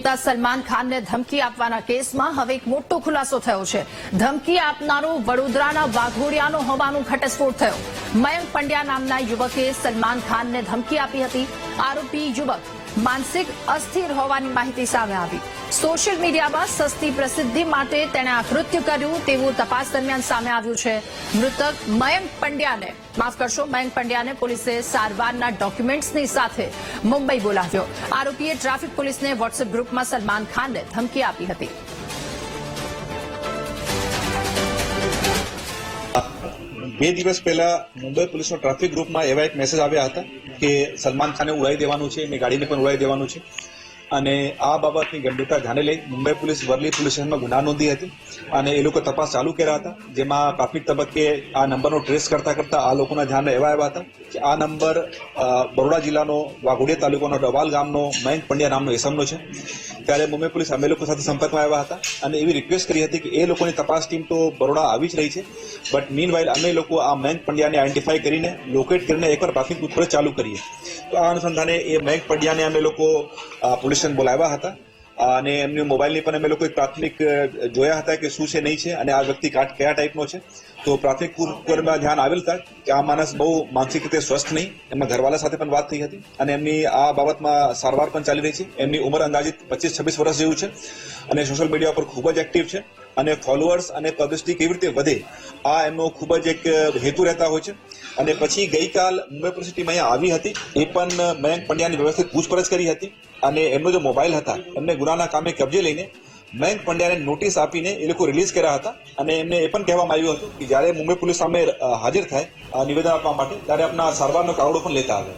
અભિનેતા સલમાન ખાનને ધમકી આપવાના કેસમાં હવે એક મોટો ખુલાસો થયો છે। ધમકી આપનારો વડોદરાના વાઘોડિયાનો હોવાનું ઘટસ્ફોટ થયો। મયંક પંડ્યા નામના યુવકે સલમાન ખાનને ધમકી આપી હતી। આરોપી યુવક માનસિક અસ્થિર હોવાની માહિતી સામે આવી। સોશિયલ મીડિયામાં સસ્તી પ્રસિદ્ધિ માટે તેણે આ કૃત્ય કર્યું તેવું તપાસ દરમિયાન સામે આવ્યું છે। મૃતક મયંક પંડ્યાને પોલીસે સારવારના ડોક્યુમેન્ટ્સની સાથે મુંબઈ બોલાવ્યો। આરોપીએ ટ્રાફિક પોલીસને વોટ્સએપ ગ્રુપમાં સલમાન ખાનને ધમકી આપી હતી। બે દિવસ પહેલા મુંબઈ પોલીસનો ટ્રાફિક ગ્રુપમાં એવા એક મેસેજ આવ્યા હતા કે સલમાન ખાનને ઉડાવી દેવાનું છે, એની ગાડીને પણ ઉડાવી દેવાનું છે અને આ બાબતની ગંભીરતા ધ્યાને લઈ મુંબઈ પોલીસ વરલી પોલીસ સ્ટેશનમાં ગુના નોંધી હતી અને એ લોકો તપાસ ચાલુ કર્યા હતા, જેમાં પ્રાથમિક તબક્કે આ નંબરનો ટ્રેસ કરતા આ લોકોના ધ્યાને એવા આવ્યા હતા કે આ નંબર બરોડા જિલ્લાનો વાઘોડિયા તાલુકાનો ડવાલ ગામનો મયંક પંડ્યા નામનો એસમનો છે। ત્યારે મુંબઈ પોલીસ અમે લોકો સાથે સંપર્કમાં આવ્યા હતા અને એવી રિક્વેસ્ટ કરી હતી કે એ લોકોની તપાસ ટીમ તો બરોડા આવી જ રહી છે, બટ મીનવાઇલ અમે લોકો આ મયંક પંડ્યાને આઈડેન્ટિફાઈ કરીને લોકેટ કરીને એકવાર પ્રાથમિક પૂછપરછ ચાલુ કરીએ। તો આ અનુસંધાને એ મયંક પંડ્યાને અમે લોકો પોલીસ સ્ટેશન બોલાવ્યા હતા અને એમની મોબાઈલની પણ અમે લોકો પ્રાથમિક જોયા હતા કે શું છે નહીં છે અને આ વ્યક્તિ કયા ટાઈપનો છે। તો પ્રાથમિક પૂર્વમાં ધ્યાન આવેલ હતા કે આ માણસ બહુ માનસિક રીતે સ્વસ્થ નહીં, એમના ઘરવાળા સાથે પણ વાત થઈ હતી અને એમની આ બાબતમાં સારવાર પણ ચાલી રહી છે। એમની ઉંમર અંદાજિત 25-26 વર્ષ જેવું છે અને સોશિયલ મીડિયા પર ખૂબ જ એક્ટિવ છે અને ફોલોઅર્સ અને પબ્લિસિટી કેવી રીતે વધે આ એમનો ખૂબ જ એક હેતુ રહેતા હોય છે। અને પછી ગઈકાલ મુંબઈ પોલીસ ટીમ અહીંયા આવી હતી, એ પણ મયંક પંડ્યાની વ્યવસ્થિત પૂછપરછ કરી હતી અને એમનો જે મોબાઈલ હતા એમને ગુનાના કામે કબજે લઈને મયંક પંડ્યાને નોટિસ આપીને એ લોકો રિલીઝ કર્યા હતા અને એમને એ પણ કહેવામાં આવ્યું હતું કે જ્યારે મુંબઈ પોલીસ સામે હાજર થાય નિવેદન આપવા માટે ત્યારે આપના સારવારનો કાવડો પણ લેતા આવે।